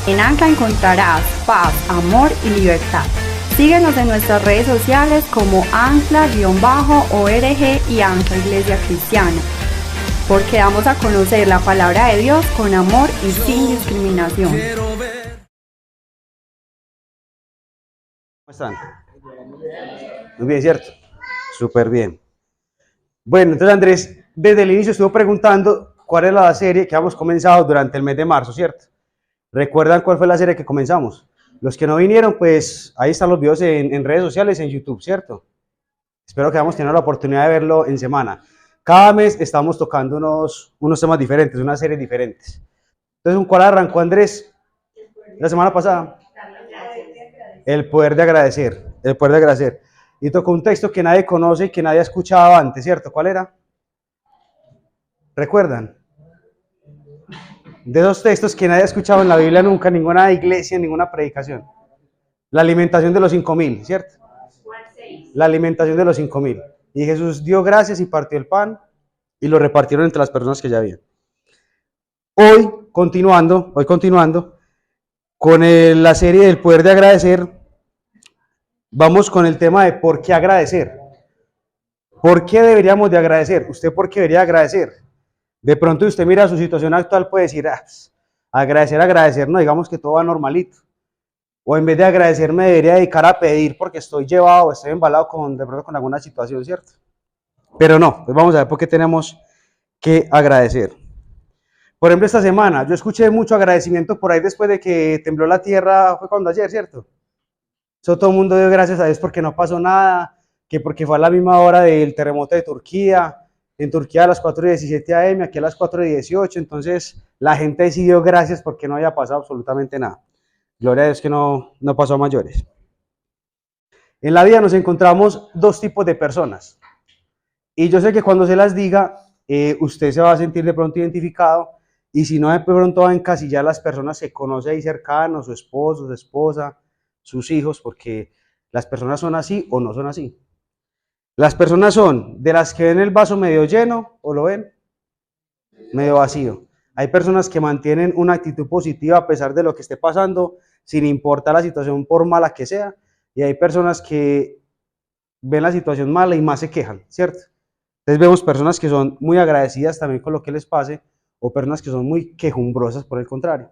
En Ancla encontrarás paz, amor y libertad. Síguenos en nuestras redes sociales como Ancla-ORG y Ancla Iglesia Cristiana, porque damos a conocer la palabra de Dios con amor y sin discriminación. ¿Cómo están? Muy bien, ¿cierto? Súper bien. Bueno, entonces Andrés, desde el inicio estuvo preguntando cuál es la serie que hemos comenzado durante el mes de marzo, ¿cierto? ¿Recuerdan cuál fue la serie que comenzamos? Los que no vinieron, pues ahí están los videos en redes sociales, en YouTube, ¿cierto? Espero que hayamos tenido la oportunidad de verlo en semana. Cada mes estamos tocando unos temas diferentes, unas series diferentes. Entonces, ¿cuál arrancó Andrés la semana pasada? El poder de agradecer, el poder de agradecer. Y tocó un texto que nadie conoce y que nadie ha escuchado antes, ¿cierto? ¿Cuál era? ¿Recuerdan? De esos textos que nadie ha escuchado en la Biblia nunca, ninguna iglesia, ninguna predicación. La alimentación de los 5,000, ¿cierto? La alimentación de los 5,000. Y Jesús dio gracias y partió el pan y lo repartieron entre las personas que ya habían. Hoy continuando con la serie del poder de agradecer, vamos con el tema de por qué agradecer. ¿Por qué deberíamos de agradecer? ¿Usted por qué debería agradecer? De pronto usted mira su situación actual, puede decir, agradecer, no, digamos que todo va normalito. O en vez de agradecer me debería dedicar a pedir porque estoy llevado, estoy embalado de pronto con alguna situación, ¿cierto? Pero no, pues vamos a ver por qué tenemos que agradecer. Por ejemplo, esta semana yo escuché mucho agradecimiento por ahí después de que tembló la tierra, fue cuando ayer, ¿cierto? Eso todo el mundo dio gracias a Dios porque no pasó nada, que porque fue a la misma hora del terremoto de Turquía, en Turquía a las 4:17 am, aquí a las 4:18, entonces la gente decidió gracias porque no había pasado absolutamente nada. Gloria a Dios que no pasó a mayores. En la vida nos encontramos dos tipos de personas. Y yo sé que cuando se las diga, usted se va a sentir de pronto identificado. Y si no, de pronto va a encasillar las personas que conoce ahí cercanos, su esposo, su esposa, sus hijos, porque las personas son así o no son así. Las personas son de las que ven el vaso medio lleno o lo ven medio vacío. Hay personas que mantienen una actitud positiva a pesar de lo que esté pasando, sin importar la situación por mala que sea, y hay personas que ven la situación mala y más se quejan, ¿cierto? Entonces vemos personas que son muy agradecidas también con lo que les pase, o personas que son muy quejumbrosas por el contrario.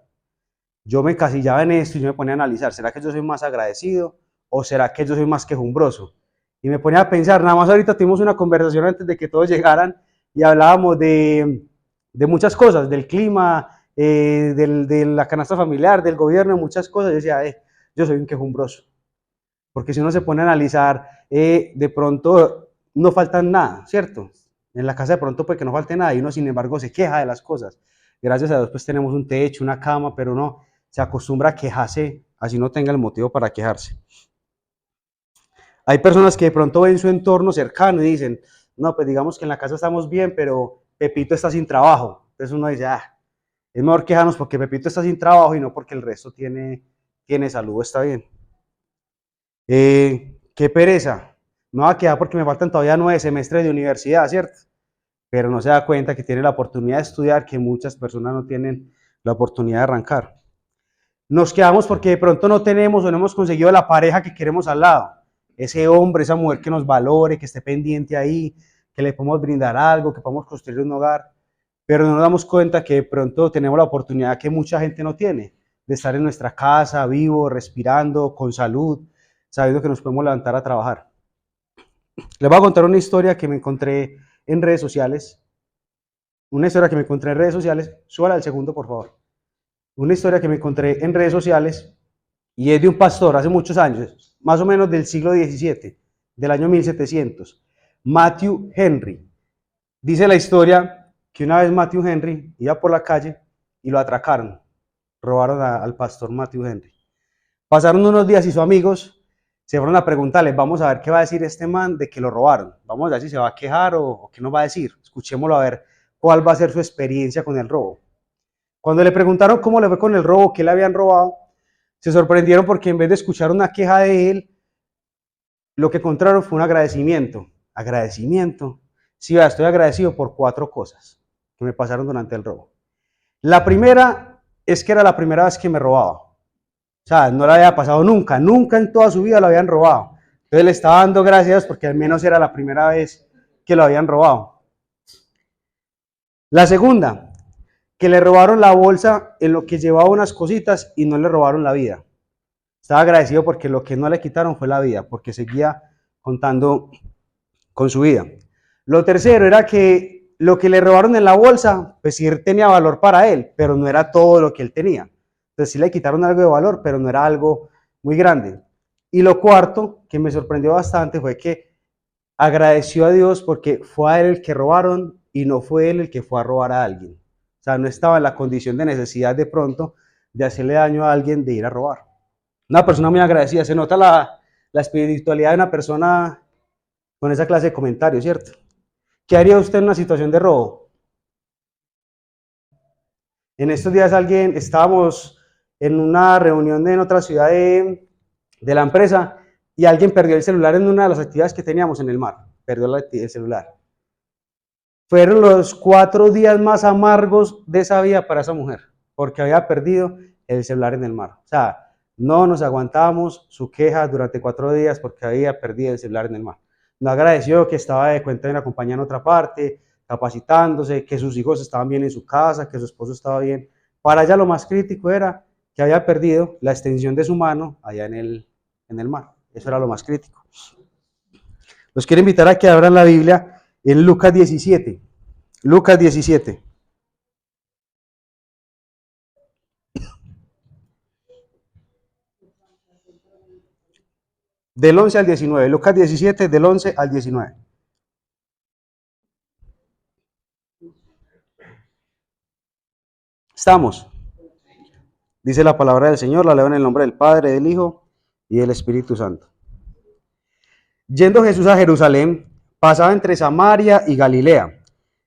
Yo me encasillaba en esto y yo me ponía a analizar, ¿será que yo soy más agradecido o será que yo soy más quejumbroso? Y me ponía a pensar, nada más ahorita tuvimos una conversación antes de que todos llegaran y hablábamos de muchas cosas, del clima, de la canasta familiar, del gobierno, muchas cosas. Yo decía, yo soy un quejumbroso. Porque si uno se pone a analizar, de pronto no falta nada, ¿cierto? En la casa de pronto puede que no falte nada y uno sin embargo se queja de las cosas. Gracias a Dios pues tenemos un techo, una cama, pero no, se acostumbra a quejarse, así no tenga el motivo para quejarse. Hay personas que de pronto ven su entorno cercano y dicen, no, pues digamos que en la casa estamos bien, pero Pepito está sin trabajo. Entonces uno dice, es mejor quejarnos porque Pepito está sin trabajo y no porque el resto tiene salud, está bien. Qué pereza. Me va a quedar porque me faltan todavía 9 semestres de universidad, ¿cierto? Pero no se da cuenta que tiene la oportunidad de estudiar, que muchas personas no tienen la oportunidad de arrancar. Nos quedamos porque de pronto no tenemos o no hemos conseguido la pareja que queremos al lado. Ese hombre, esa mujer que nos valore, que esté pendiente ahí, que le podemos brindar algo, que podamos construir un hogar. Pero no nos damos cuenta que de pronto tenemos la oportunidad que mucha gente no tiene, de estar en nuestra casa, vivo, respirando, con salud, sabiendo que nos podemos levantar a trabajar. Les voy a contar una historia que me encontré en redes sociales. Súbala al segundo, por favor. Una historia que me encontré en redes sociales y es de un pastor hace muchos años, más o menos del siglo XVII, del año 1700, Matthew Henry. Dice la historia que una vez Matthew Henry iba por la calle y lo atracaron, robaron al pastor Matthew Henry. Pasaron unos días y sus amigos se fueron a preguntarle, vamos a ver qué va a decir este man de que lo robaron, vamos a ver si se va a quejar o qué nos va a decir, escuchémoslo a ver cuál va a ser su experiencia con el robo. Cuando le preguntaron cómo le fue con el robo, qué le habían robado, se sorprendieron porque en vez de escuchar una queja de él, lo que encontraron fue un agradecimiento. Agradecimiento. Sí, estoy agradecido por 4 cosas que me pasaron durante el robo. La primera es que era la primera vez que me robaba. O sea, no le había pasado nunca, nunca en toda su vida lo habían robado. Entonces le estaba dando gracias porque al menos era la primera vez que lo habían robado. La segunda, que le robaron la bolsa en lo que llevaba unas cositas y no le robaron la vida. Estaba agradecido porque lo que no le quitaron fue la vida, porque seguía contando con su vida. Lo tercero era que lo que le robaron en la bolsa, pues sí tenía valor para él, pero no era todo lo que él tenía. Entonces sí le quitaron algo de valor, pero no era algo muy grande. Y lo cuarto, que me sorprendió bastante, fue que agradeció a Dios porque fue a él el que robaron y no fue él el que fue a robar a alguien. O sea, no estaba en la condición de necesidad de pronto de hacerle daño a alguien, de ir a robar. Una persona muy agradecida. Se nota la espiritualidad de una persona con esa clase de comentarios, ¿cierto? ¿Qué haría usted en una situación de robo? En estos días estábamos en una reunión en otra ciudad de la empresa y alguien perdió el celular en una de las actividades que teníamos en el mar. Perdió el celular. Fueron los 4 días más amargos de esa vida para esa mujer, porque había perdido el celular en el mar. O sea, no nos aguantábamos su queja durante 4 días porque había perdido el celular en el mar. Nos agradeció que estaba de cuenta de una compañía en otra parte, capacitándose, que sus hijos estaban bien en su casa, que su esposo estaba bien. Para ella lo más crítico era que había perdido la extensión de su mano allá en el mar. Eso era lo más crítico. Los quiero invitar a que abran la Biblia en Lucas 17. Lucas 17. Del 11 al 19. Lucas 17, del 11 al 19. Estamos. Dice la palabra del Señor, la leo en el nombre del Padre, del Hijo y del Espíritu Santo. Yendo Jesús a Jerusalén, pasaba entre Samaria y Galilea,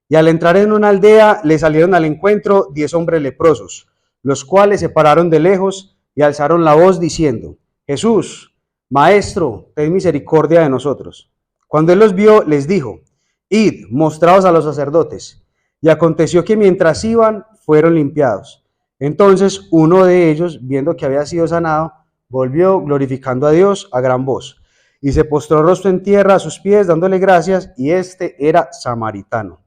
y al entrar en una aldea le salieron al encuentro 10 hombres leprosos, los cuales se pararon de lejos y alzaron la voz diciendo: Jesús, Maestro, ten misericordia de nosotros. Cuando él los vio, les dijo: Id, mostraos a los sacerdotes. Y aconteció que mientras iban, fueron limpiados. Entonces uno de ellos, viendo que había sido sanado, volvió glorificando a Dios a gran voz, y se postró rostro en tierra a sus pies, dándole gracias, y este era samaritano.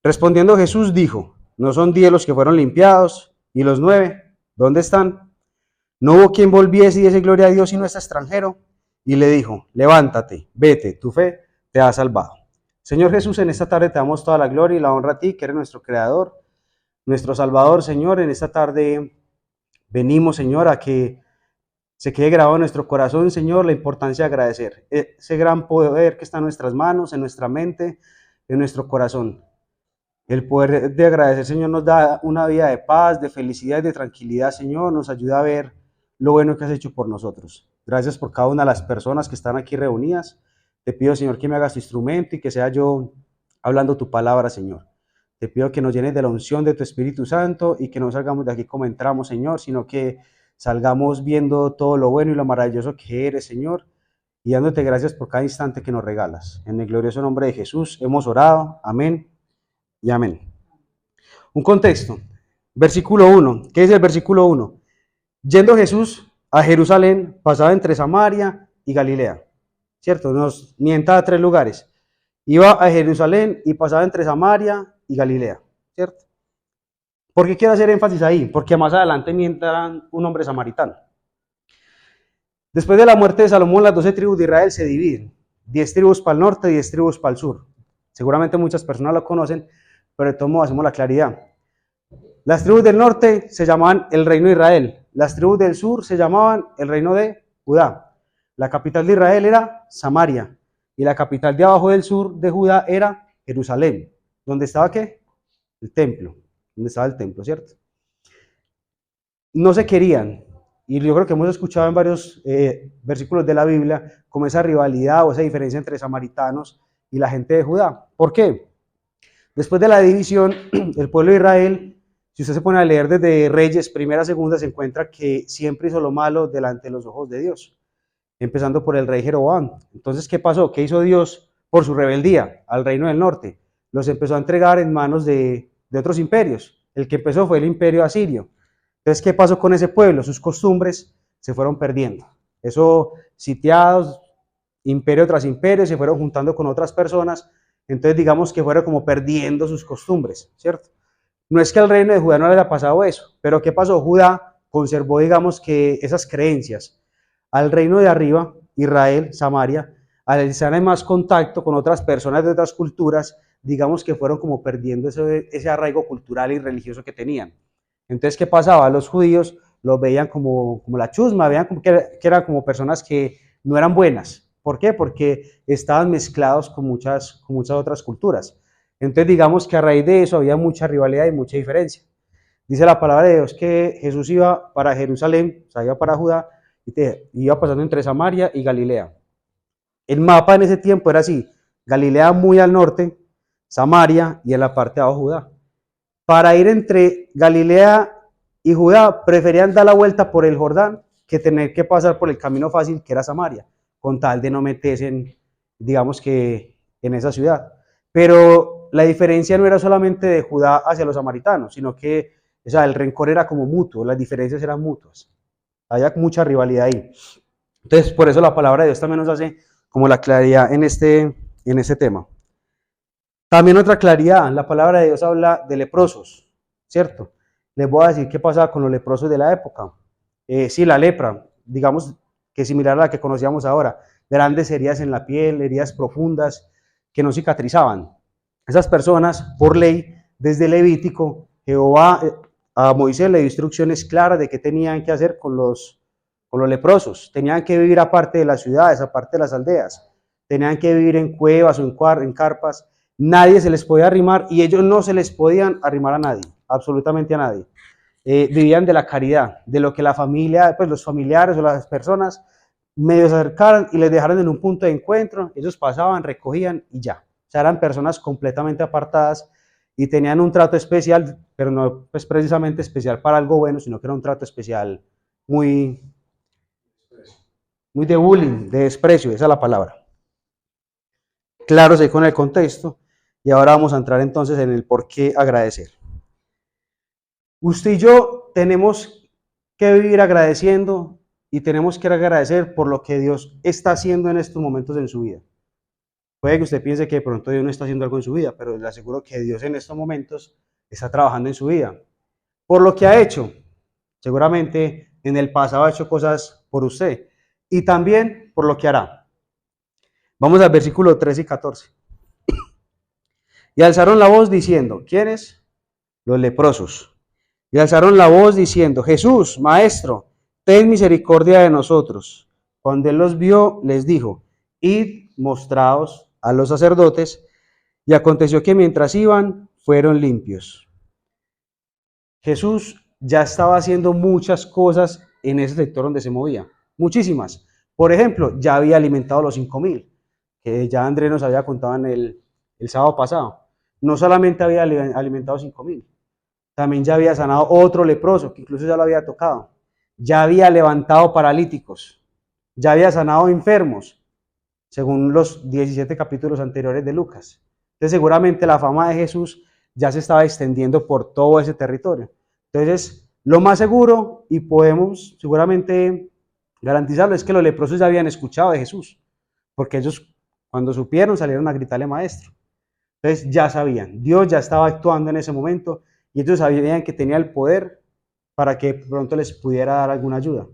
Respondiendo Jesús dijo: ¿No son 10 los que fueron limpiados? ¿Y los 9? ¿Dónde están? No hubo quien volviese y diese gloria a Dios sino este extranjero. Y le dijo: levántate, vete, tu fe te ha salvado. Señor Jesús, en esta tarde te damos toda la gloria y la honra a ti, que eres nuestro Creador, nuestro Salvador. Señor, en esta tarde venimos, Señor, a que se quede grabado en nuestro corazón, Señor, la importancia de agradecer ese gran poder que está en nuestras manos, en nuestra mente, en nuestro corazón. El poder de agradecer, Señor, nos da una vida de paz, de felicidad, de tranquilidad, Señor. Nos ayuda a ver lo bueno que has hecho por nosotros. Gracias por cada una de las personas que están aquí reunidas. Te pido, Señor, que me hagas tu instrumento y que sea yo hablando tu palabra, Señor. Te pido que nos llenes de la unción de tu Espíritu Santo y que no salgamos de aquí como entramos, Señor, sino que salgamos viendo todo lo bueno y lo maravilloso que eres, Señor, y dándote gracias por cada instante que nos regalas. En el glorioso nombre de Jesús hemos orado. Amén y amén. Un contexto. Versículo 1. ¿Qué es el versículo 1? Yendo Jesús a Jerusalén, pasaba entre Samaria y Galilea. ¿Cierto? Nos mienta a 3 lugares. Iba a Jerusalén y pasaba entre Samaria y Galilea. ¿Cierto? ¿Por qué quiero hacer énfasis ahí? Porque más adelante mientan un hombre samaritano. Después de la muerte de Salomón, las 12 tribus de Israel se dividen. 10 tribus para el norte y 10 tribus para el sur. Seguramente muchas personas lo conocen, pero de todo modo hacemos la claridad. Las tribus del norte se llamaban el reino de Israel. Las tribus del sur se llamaban el reino de Judá. La capital de Israel era Samaria. Y la capital de abajo del sur de Judá era Jerusalén. ¿Dónde estaba qué? El templo. ¿Dónde estaba el templo, cierto? No se querían. Y yo creo que hemos escuchado en varios versículos de la Biblia como esa rivalidad o esa diferencia entre samaritanos y la gente de Judá. ¿Por qué? Después de la división, el pueblo de Israel, si usted se pone a leer desde Reyes, primera, segunda, se encuentra que siempre hizo lo malo delante de los ojos de Dios, empezando por el rey Jeroboam. Entonces, ¿qué pasó? ¿Qué hizo Dios por su rebeldía al reino del norte? Los empezó a entregar en manos de otros imperios. El que empezó fue el imperio asirio. Entonces, ¿qué pasó con ese pueblo? Sus costumbres se fueron perdiendo. Eso, sitiados, imperio tras imperio, se fueron juntando con otras personas. Entonces, digamos que fueron como perdiendo sus costumbres, ¿cierto? No es que al reino de Judá no le haya pasado eso, pero ¿qué pasó? Judá conservó, digamos, que esas creencias. Al reino de arriba, Israel, Samaria, al estar en más contacto con otras personas de otras culturas, digamos que fueron como perdiendo ese arraigo cultural y religioso que tenían. Entonces, ¿qué pasaba? Los judíos los veían como la chusma, veían como que eran como personas que no eran buenas. ¿Por qué? Porque estaban mezclados con muchas otras culturas. Entonces, digamos que a raíz de eso había mucha rivalidad y mucha diferencia. Dice la palabra de Dios que Jesús iba para Jerusalén, o sea, iba para Judá, y iba pasando entre Samaria y Galilea. El mapa en ese tiempo era así: Galilea muy al norte, Samaria y en la parte de abajo Judá. Para ir entre Galilea y Judá, preferían dar la vuelta por el Jordán que tener que pasar por el camino fácil que era Samaria, con tal de no meterse, digamos que, en esa ciudad. Pero la diferencia no era solamente de Judá hacia los samaritanos, sino que, o sea, el rencor era como mutuo, las diferencias eran mutuas. Había mucha rivalidad ahí. Entonces, por eso la palabra de Dios también nos hace como la claridad en este tema. También otra claridad, la palabra de Dios habla de leprosos, ¿cierto? Les voy a decir qué pasaba con los leprosos de la época. Sí, la lepra, digamos que es similar a la que conocíamos ahora, grandes heridas en la piel, heridas profundas que no cicatrizaban. Esas personas, por ley, desde Levítico, Jehová a Moisés le dio instrucciones claras de qué tenían que hacer con los leprosos. Tenían que vivir aparte de las ciudades, aparte de las aldeas. Tenían que vivir en cuevas o en carpas. Nadie se les podía arrimar y ellos no se les podían arrimar a nadie, absolutamente a nadie. Vivían de la caridad, de lo que la familia, pues los familiares o las personas medio se acercaran y les dejaran en un punto de encuentro. Ellos pasaban, recogían y ya. O sea, eran personas completamente apartadas y tenían un trato especial, pero no pues precisamente especial para algo bueno, sino que era un trato especial muy de bullying, de desprecio, esa es la palabra. Claro, sé con el contexto, y ahora vamos a entrar entonces en el por qué agradecer. Usted y yo tenemos que vivir agradeciendo y tenemos que agradecer por lo que Dios está haciendo en estos momentos en su vida. Puede que usted piense que de pronto Dios no está haciendo algo en su vida, pero le aseguro que Dios en estos momentos está trabajando en su vida. Por lo que ha hecho, seguramente en el pasado ha hecho cosas por usted y también por lo que hará. Vamos al versículo 13 y 14. Y alzaron la voz diciendo, ¿quiénes? Los leprosos. Y alzaron la voz diciendo, Jesús, Maestro, ten misericordia de nosotros. Cuando él los vio, les dijo, id, mostraos a los sacerdotes. Y aconteció que mientras iban, fueron limpios. Jesús ya estaba haciendo muchas cosas en ese sector donde se movía, muchísimas. Por ejemplo, ya había alimentado a los 5,000, que ya Andrés nos había contado en el sábado pasado. No solamente había alimentado 5,000, también ya había sanado otro leproso, que incluso ya lo había tocado. Ya había levantado paralíticos, ya había sanado enfermos, según los 17 capítulos anteriores de Lucas. Entonces seguramente la fama de Jesús ya se estaba extendiendo por todo ese territorio. Entonces, lo más seguro, y podemos seguramente garantizarlo, es que los leprosos ya habían escuchado de Jesús, porque ellos cuando supieron salieron a gritarle maestro. Entonces ya sabían, Dios ya estaba actuando en ese momento y ellos sabían que tenía el poder para que pronto les pudiera dar alguna ayuda.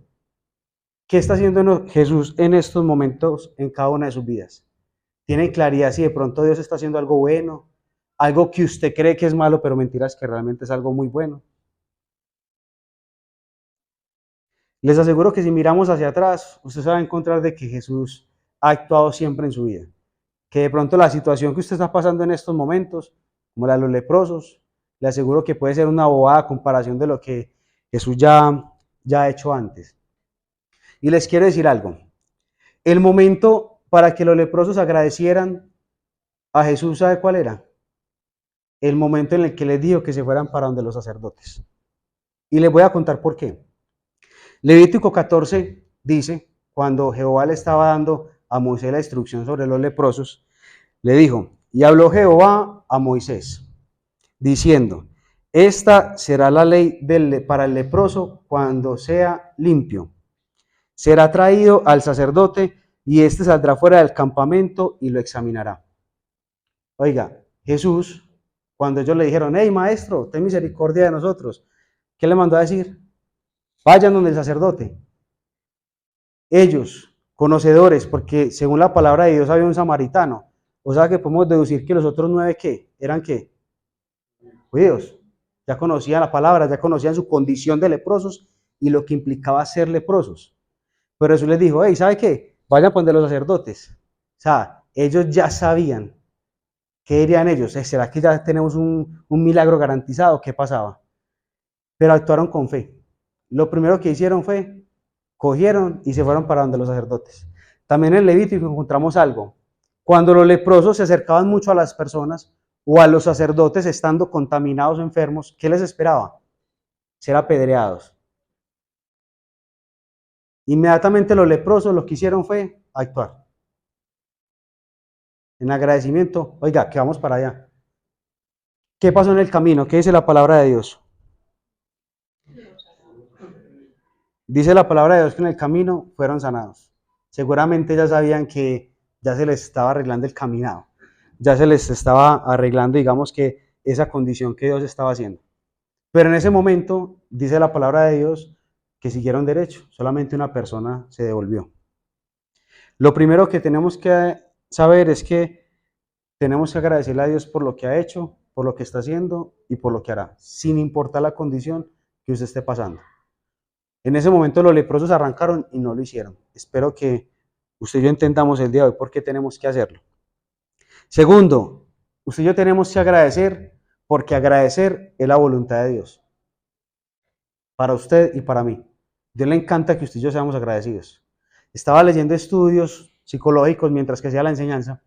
¿Qué está haciendo Jesús en estos momentos en cada una de sus vidas? ¿Tienen claridad si de pronto Dios está haciendo algo bueno? Algo que usted cree que es malo, pero mentiras que realmente es algo muy bueno. Les aseguro que si miramos hacia atrás, usted se va a encontrar de que Jesús ha actuado siempre en su vida. Que de pronto la situación que usted está pasando en estos momentos, como la de los leprosos, le aseguro que puede ser una bobada comparación de lo que Jesús ya ha hecho antes. Y les quiero decir algo. El momento para que los leprosos agradecieran a Jesús, ¿sabe cuál era? El momento en el que les dijo que se fueran para donde los sacerdotes. Y les voy a contar por qué. Levítico 14 dice, cuando Jehová le estaba dando a Moisés la instrucción sobre los leprosos, le dijo, y habló Jehová a Moisés, diciendo, Esta será la ley para el leproso cuando sea limpio. Será traído al sacerdote y éste saldrá fuera del campamento y lo examinará. Oiga, Jesús, cuando ellos le dijeron, hey maestro, ten misericordia de nosotros, ¿qué le mandó a decir? Vayan donde el sacerdote. Ellos, conocedores, porque según la palabra de Dios había un samaritano. O sea que podemos deducir que los otros 9, ¿qué? ¿Eran qué? Judíos. Ya conocían la palabra, ya conocían su condición de leprosos y lo que implicaba ser leprosos. Pero Jesús les dijo, hey, ¿sabe qué? Vayan a poner los sacerdotes. O sea, ellos ya sabían. ¿Qué dirían ellos? ¿Será que ya tenemos un milagro garantizado? ¿Qué pasaba? Pero actuaron con fe. Lo primero que hicieron fue, cogieron y se fueron para donde los sacerdotes. También en Levítico encontramos algo. Cuando los leprosos se acercaban mucho a las personas o a los sacerdotes estando contaminados o enfermos, ¿qué les esperaba? Ser apedreados. Inmediatamente los leprosos lo que hicieron fue actuar. En agradecimiento, oiga, que vamos para allá. ¿Qué pasó en el camino? ¿Qué dice la palabra de Dios? Dice la palabra de Dios que en el camino fueron sanados. Seguramente ya sabían que ya se les estaba arreglando el caminado. Ya se les estaba arreglando, digamos que esa condición que Dios estaba haciendo. Pero en ese momento, dice la palabra de Dios, que siguieron derecho. Solamente una persona se devolvió. Lo primero que tenemos que saber es que tenemos que agradecerle a Dios por lo que ha hecho, por lo que está haciendo y por lo que hará, sin importar la condición que usted esté pasando. En ese momento los leprosos arrancaron y no lo hicieron. Espero que usted y yo entendamos el día de hoy por qué tenemos que hacerlo. Segundo, usted y yo tenemos que agradecer porque agradecer es la voluntad de Dios. Para usted y para mí. Dios le encanta que usted y yo seamos agradecidos. Estaba leyendo estudios psicológicos mientras que hacía la enseñanza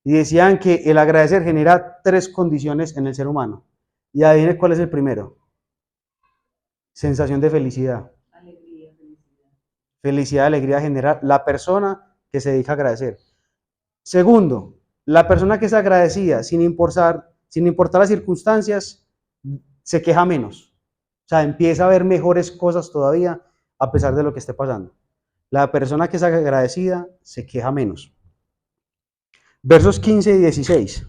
y decían que el agradecer genera 3 condiciones en el ser humano. Y adivine cuál es el primero. Sensación de felicidad. Felicidad, alegría genera la persona que se dedica a agradecer. Segundo, la persona que es agradecida, sin importar las circunstancias, se queja menos. O sea, empieza a ver mejores cosas todavía a pesar de lo que esté pasando. La persona que es agradecida se queja menos. Versos 15 y 16.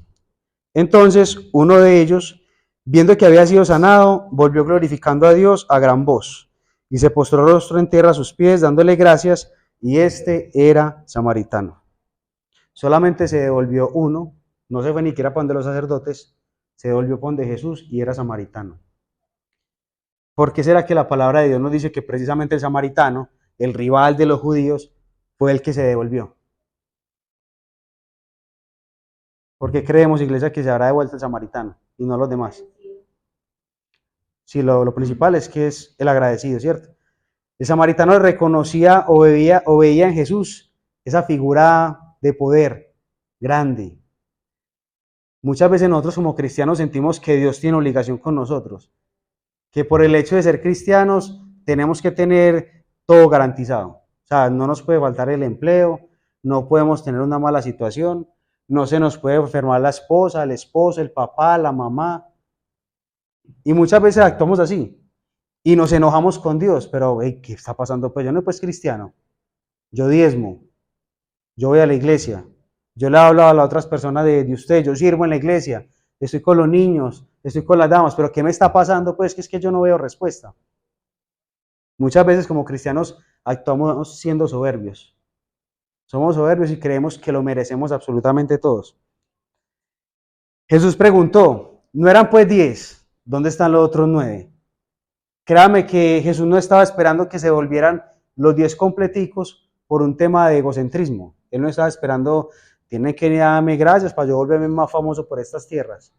Entonces, uno de ellos, viendo que había sido sanado, volvió glorificando a Dios a gran voz y se postró rostro en tierra a sus pies, dándole gracias, y este era samaritano. Solamente se devolvió uno, no se fue ni siquiera para donde los sacerdotes, se devolvió para donde Jesús y era samaritano. ¿Por qué será que la palabra de Dios nos dice que precisamente el samaritano, el rival de los judíos, fue el que se devolvió? ¿Por qué creemos, iglesia, que se habrá devuelto el samaritano y no los demás? Sí, lo principal es que es el agradecido, ¿cierto? El samaritano reconocía o veía en Jesús esa figura de poder grande. Muchas veces nosotros como cristianos sentimos que Dios tiene obligación con nosotros, que por el hecho de ser cristianos tenemos que tener todo garantizado. O sea, no nos puede faltar el empleo, no podemos tener una mala situación, no se nos puede enfermar la esposa, el esposo, el papá, la mamá. Y muchas veces actuamos así y nos enojamos con Dios, pero hey, ¿qué está pasando? Pues yo no soy cristiano, yo diezmo, yo voy a la iglesia, yo le hablo a las otras personas de usted, yo sirvo en la iglesia, estoy con los niños, estoy con las damas, pero ¿qué me está pasando? Pues que es que yo no veo respuesta. Muchas veces como cristianos actuamos siendo soberbios. Somos soberbios y creemos que lo merecemos absolutamente todos. Jesús preguntó, ¿no eran pues 10? ¿Dónde están los otros 9? Créame que Jesús no estaba esperando que se volvieran los 10 completicos por un tema de egocentrismo. Él no estaba esperando, tienen que darme gracias para yo volverme más famoso por estas tierras.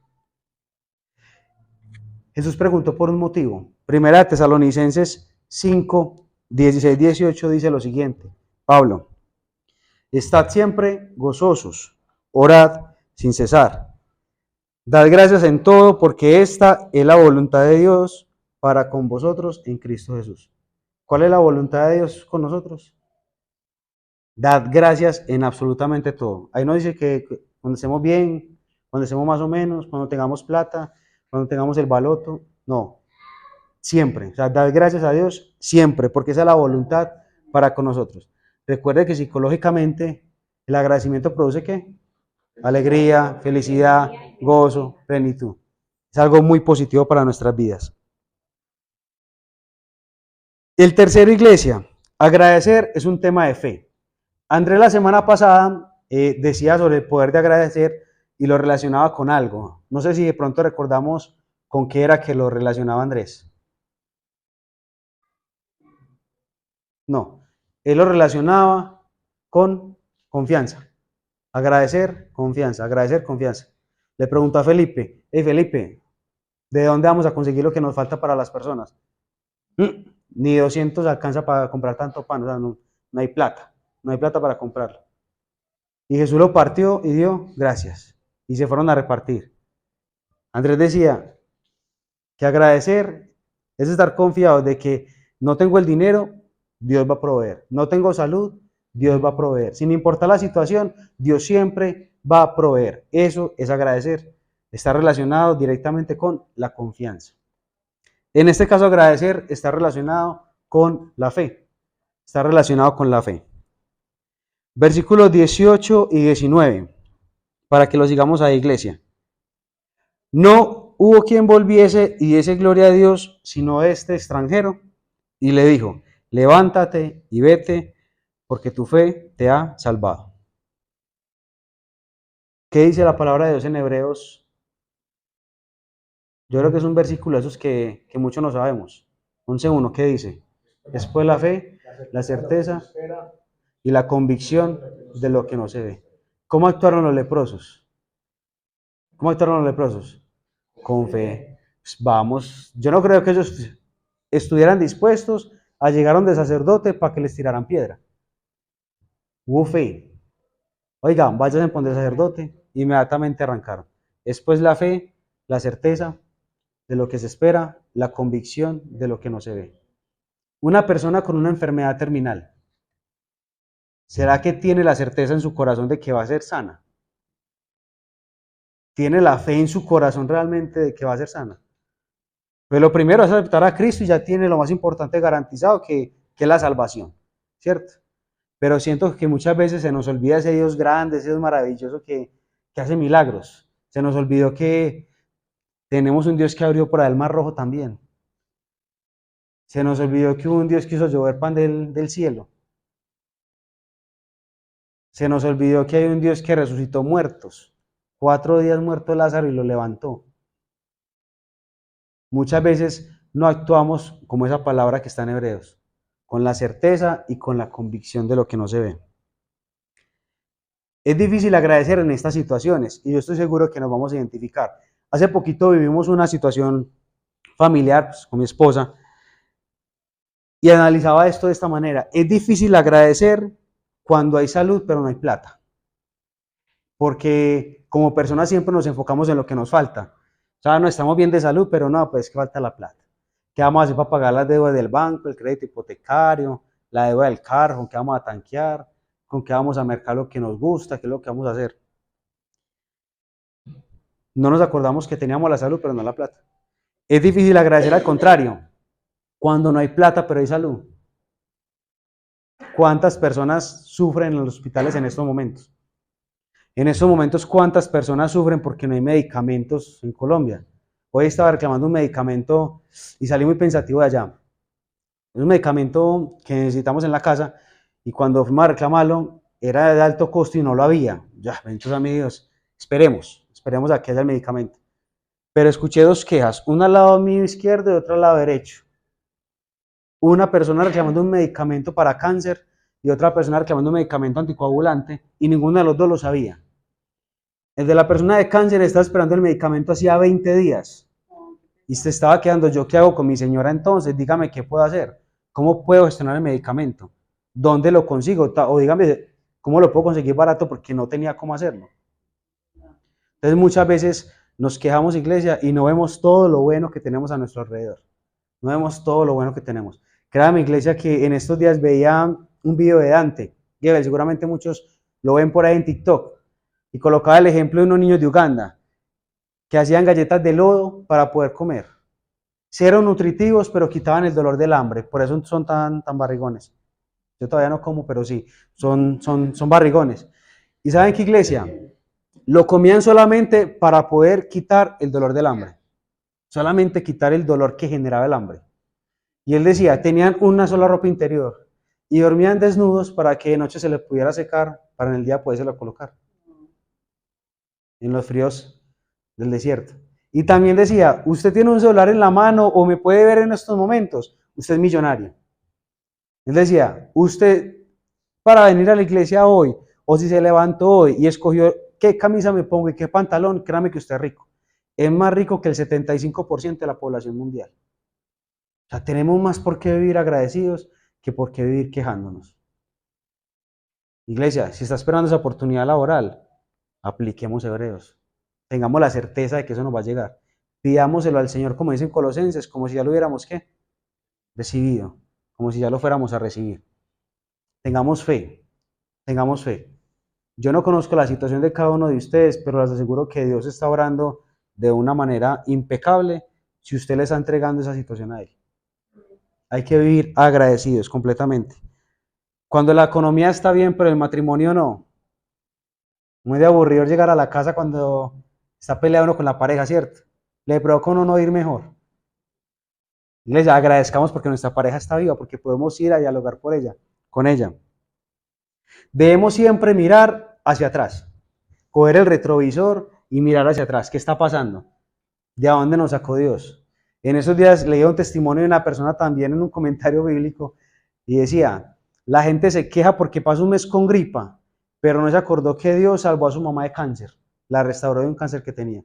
Jesús preguntó por un motivo. Primera de Tesalonicenses 5, 16, 18 dice lo siguiente. Pablo, estad siempre gozosos, orad sin cesar. Dad gracias en todo porque esta es la voluntad de Dios para con vosotros en Cristo Jesús. ¿Cuál es la voluntad de Dios con nosotros? Dad gracias en absolutamente todo. Ahí nos dice que cuando estemos bien, cuando estemos más o menos, cuando tengamos plata, cuando tengamos el baloto, no, siempre, o sea, dar gracias a Dios siempre, porque esa es la voluntad para con nosotros. Recuerde que psicológicamente el agradecimiento produce ¿qué? Alegría, felicidad, gozo, plenitud. Es algo muy positivo para nuestras vidas. El tercero, iglesia, agradecer es un tema de fe. Andrés la semana pasada decía sobre el poder de agradecer y lo relacionaba con algo. No sé si de pronto recordamos con qué era que lo relacionaba Andrés. No, él lo relacionaba con confianza. Agradecer, confianza, agradecer, confianza. Le preguntó a Felipe, hey Felipe, ¿de dónde vamos a conseguir lo que nos falta para las personas? Ni 200 alcanza para comprar tanto pan, o sea, no hay plata, no hay plata para comprarlo. Y Jesús lo partió y dio gracias. Y se fueron a repartir. Andrés decía que agradecer es estar confiado de que no tengo el dinero, Dios va a proveer. No tengo salud, Dios va a proveer. Sin importar la situación, Dios siempre va a proveer. Eso es agradecer. Está relacionado directamente con la confianza. En este caso, agradecer está relacionado con la fe. Está relacionado con la fe. Versículos 18 y 19, para que lo sigamos a la iglesia. No hubo quien volviese y diese gloria a Dios, sino este extranjero, y le dijo, levántate y vete, porque tu fe te ha salvado. ¿Qué dice la palabra de Dios en Hebreos? Yo creo que es un versículo esos que muchos no sabemos. 11:1, ¿qué dice? Después la fe, la certeza y la convicción de lo que no se ve. ¿Cómo actuaron los leprosos? ¿Cómo actuaron los leprosos? Con fe. Pues vamos, yo no creo que ellos estuvieran dispuestos a llegar a donde sacerdote para que les tiraran piedra. Hubo fe. Oigan, vayan a poner sacerdote. Inmediatamente arrancaron. Después la fe, la certeza de lo que se espera, la convicción de lo que no se ve. Una persona con una enfermedad terminal, ¿será que tiene la certeza en su corazón de que va a ser sana? ¿Tiene la fe en su corazón realmente de que va a ser sana? Pues lo primero es aceptar a Cristo y ya tiene lo más importante garantizado, que es la salvación, ¿cierto? Pero siento que muchas veces se nos olvida ese Dios grande, ese Dios maravilloso que hace milagros. Se nos olvidó que tenemos un Dios que abrió por ahí el Mar Rojo también. Se nos olvidó que hubo un Dios que hizo llover pan del cielo. Se nos olvidó que hay un Dios que resucitó muertos. 4 días muerto Lázaro y lo levantó. Muchas veces no actuamos como esa palabra que está en Hebreos, con la certeza y con la convicción de lo que no se ve. Es difícil agradecer en estas situaciones y yo estoy seguro que nos vamos a identificar. Hace poquito vivimos una situación familiar pues, con mi esposa y analizaba esto de esta manera. Es difícil agradecer cuando hay salud pero no hay plata, porque como personas siempre nos enfocamos en lo que nos falta. O sea, no estamos bien de salud, pero no, pues es que falta la plata. ¿Qué vamos a hacer para pagar las deudas del banco, el crédito hipotecario, la deuda del carro, con qué vamos a tanquear, con qué vamos a mercar lo que nos gusta, qué es lo que vamos a hacer? No nos acordamos que teníamos la salud, pero no la plata. Es difícil agradecer al contrario, cuando no hay plata, pero hay salud. ¿Cuántas personas sufren en los hospitales en estos momentos? En estos momentos, ¿cuántas personas sufren porque no hay medicamentos en Colombia? Hoy estaba reclamando un medicamento y salí muy pensativo de allá. Es un medicamento que necesitamos en la casa y cuando fuimos a reclamarlo era de alto costo y no lo había. Ya, benditos amigos, esperemos a que haya el medicamento. Pero escuché 2 quejas, una al lado mío izquierdo y otra al lado derecho. Una persona reclamando un medicamento para cáncer y otra persona reclamando un medicamento anticoagulante y ninguno de los dos lo sabía. El de la persona de cáncer estaba esperando el medicamento hacía 20 días y se estaba quedando, ¿yo qué hago con mi señora entonces? Dígame qué puedo hacer, cómo puedo gestionar el medicamento, dónde lo consigo, o dígame cómo lo puedo conseguir barato porque no tenía cómo hacerlo. Entonces muchas veces nos quejamos, iglesia, y no vemos todo lo bueno que tenemos a nuestro alrededor, no vemos todo lo bueno que tenemos. Créame, iglesia, que en estos días veía un video de Dante, y seguramente muchos lo ven por ahí en TikTok, y colocaba el ejemplo de unos niños de Uganda. que hacían galletas de lodo para poder comer. Sí eran nutritivos, pero quitaban el dolor del hambre, por eso son tan barrigones. Yo todavía no como, pero sí, son barrigones. ¿Y saben qué, iglesia? Lo comían solamente para poder quitar el dolor del hambre, solamente quitar el dolor que generaba el hambre. Y él decía, tenían una sola ropa interior y dormían desnudos para que de noche se les pudiera secar, para en el día podérselo colocar en los fríos del desierto. Y también decía, usted tiene un celular en la mano o me puede ver en estos momentos, usted es millonario. Él decía, usted para venir a la iglesia hoy, o si se levantó hoy y escogió qué camisa me pongo y qué pantalón, créame que usted es rico. Es más rico que el 75% de la población mundial. O sea, tenemos más por qué vivir agradecidos que por qué vivir quejándonos. Iglesia, si está esperando esa oportunidad laboral, apliquemos Hebreos. Tengamos la certeza de que eso nos va a llegar. Pidámoselo al Señor, como dicen Colosenses, como si ya lo hubiéramos, ¿qué? Recibido, como si ya lo fuéramos a recibir. Tengamos fe, tengamos fe. Yo no conozco la situación de cada uno de ustedes, pero les aseguro que Dios está orando de una manera impecable si usted le está entregando esa situación a Él. Hay que vivir agradecidos completamente. Cuando la economía está bien, pero el matrimonio no. Muy de aburrido llegar a la casa cuando está peleado uno con la pareja, ¿cierto? Le provoca a uno no ir mejor. Les agradezcamos porque nuestra pareja está viva, porque podemos ir a dialogar con ella. Debemos siempre mirar hacia atrás, coger el retrovisor y mirar hacia atrás. ¿Qué está pasando? ¿De dónde nos sacó Dios? En esos días leí un testimonio de una persona también en un comentario bíblico y decía, la gente se queja porque pasa un mes con gripa, pero no se acordó que Dios salvó a su mamá de cáncer, la restauró de un cáncer que tenía.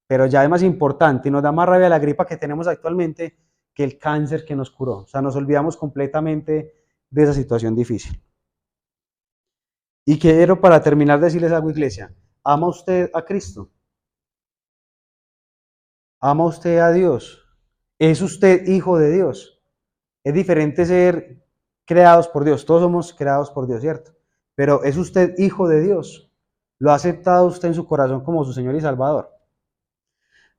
Pero ya es más importante y nos da más rabia la gripa que tenemos actualmente que el cáncer que nos curó. O sea, nos olvidamos completamente de esa situación difícil. Y quiero para terminar decirles algo, iglesia. ¿Ama usted a Cristo? ¿Ama usted a Dios? ¿Es usted hijo de Dios? Es diferente ser creados por Dios. Todos somos creados por Dios, ¿cierto? Pero ¿es usted hijo de Dios? ¿Lo ha aceptado usted en su corazón como su Señor y Salvador?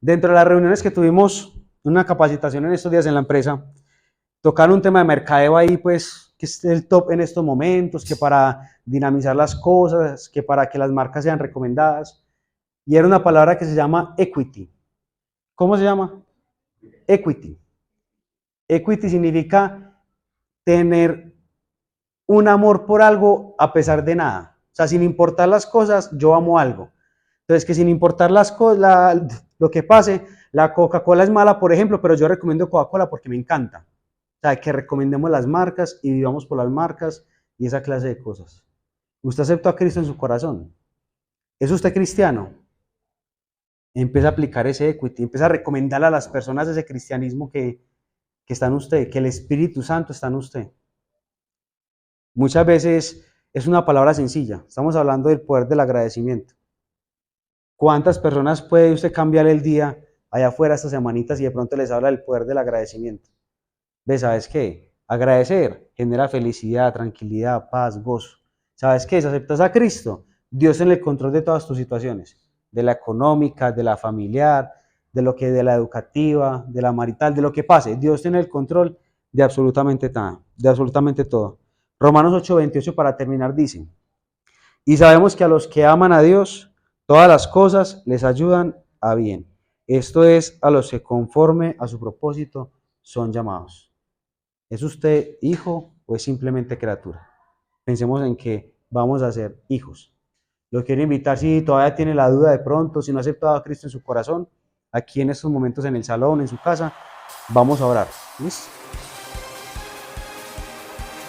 Dentro de las reuniones que tuvimos, una capacitación en estos días en la empresa, tocaron un tema de mercadeo ahí, pues, que es el top en estos momentos, que para dinamizar las cosas, que para que las marcas sean recomendadas. Y era una palabra que se llama equity. ¿Cómo se llama? Equity. Equity significa tener un amor por algo a pesar de nada. O sea, sin importar las cosas, yo amo algo. Entonces, que sin importar las cosas, lo que pase, la Coca-Cola es mala, por ejemplo, pero yo recomiendo Coca-Cola porque me encanta. O sea, que recomendemos las marcas y vivamos por las marcas y esa clase de cosas. Usted aceptó a Cristo en su corazón. ¿Es usted cristiano? Empieza a aplicar ese equity, empieza a recomendarle a las personas ese cristianismo que está en usted, que el Espíritu Santo está en usted. Muchas veces es una palabra sencilla, estamos hablando del poder del agradecimiento. ¿Cuántas personas puede usted cambiar el día allá afuera estas semanitas y de pronto les habla del poder del agradecimiento? ¿Ves? ¿Sabes qué? Agradecer genera felicidad, tranquilidad, paz, gozo. ¿Sabes qué? Si aceptas a Cristo, Dios en el control de todas tus situaciones, de la económica, de la familiar, de la educativa, de la marital, de lo que pase. Dios tiene el control de absolutamente nada, de absolutamente todo. Romanos 8:28 para terminar dice, y sabemos que a los que aman a Dios, todas las cosas les ayudan a bien. Esto es a los que conforme a su propósito son llamados. ¿Es usted hijo o es simplemente criatura? Pensemos en que vamos a ser hijos. Lo quiero invitar, si todavía tiene la duda de pronto, si no ha aceptado a Cristo en su corazón, aquí en estos momentos en el salón, en su casa, vamos a orar. ¿Listo?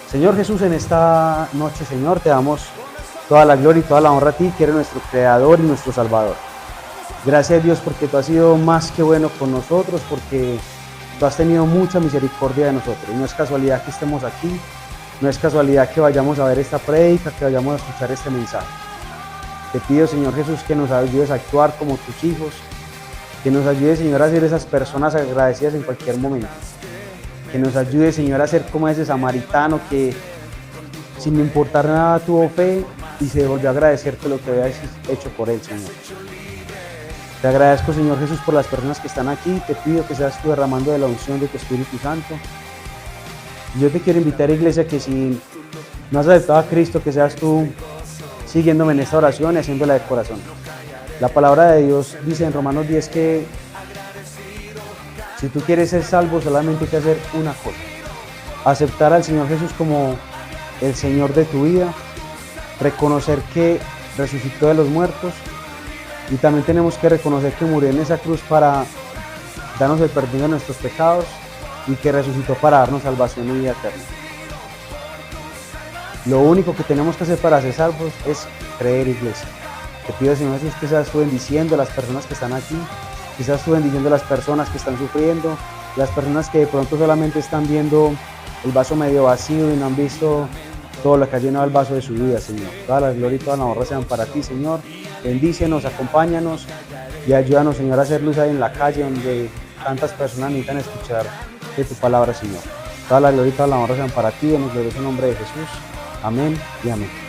Señor Jesús, en esta noche, Señor, te damos toda la gloria y toda la honra a ti, que eres nuestro Creador y nuestro Salvador. Gracias, Dios, porque tú has sido más que bueno con nosotros, porque tú has tenido mucha misericordia de nosotros. Y no es casualidad que estemos aquí, no es casualidad que vayamos a ver esta prédica, que vayamos a escuchar este mensaje. Te pido, Señor Jesús, que nos ayudes a actuar como tus hijos, que nos ayudes, Señor, a ser esas personas agradecidas en cualquier momento. Que nos ayude, Señor, a ser como ese samaritano que, sin importar nada, tuvo fe y se volvió a agradecerte lo que habías hecho por él, Señor. Te agradezco, Señor Jesús, por las personas que están aquí. Te pido que seas tú derramando de la unción de tu Espíritu Santo. Yo te quiero invitar, iglesia, que si no has aceptado a Cristo, que seas tú siguiéndome en esta oración y haciéndola de corazón. La palabra de Dios dice en Romanos 10 que si tú quieres ser salvo, solamente hay que hacer una cosa: aceptar al Señor Jesús como el Señor de tu vida, reconocer que resucitó de los muertos, y también tenemos que reconocer que murió en esa cruz para darnos el perdón de nuestros pecados y que resucitó para darnos salvación y vida eterna. Lo único que tenemos que hacer para ser salvos es creer, iglesia. Te pido, Señor Jesús, que seas tú bendiciendo a las personas que están aquí, que seas tú bendiciendo a las personas que están sufriendo, las personas que de pronto solamente están viendo el vaso medio vacío y no han visto todo lo que ha llenado el vaso de su vida, Señor. Toda la gloria y toda la honra sean para ti, Señor. Bendícenos, acompáñanos y ayúdanos, Señor, a hacer luz ahí en la calle donde tantas personas necesitan escuchar de tu palabra, Señor. Toda la gloria y toda la honra sean para ti, en el glorioso nombre de Jesús. Amén y amén.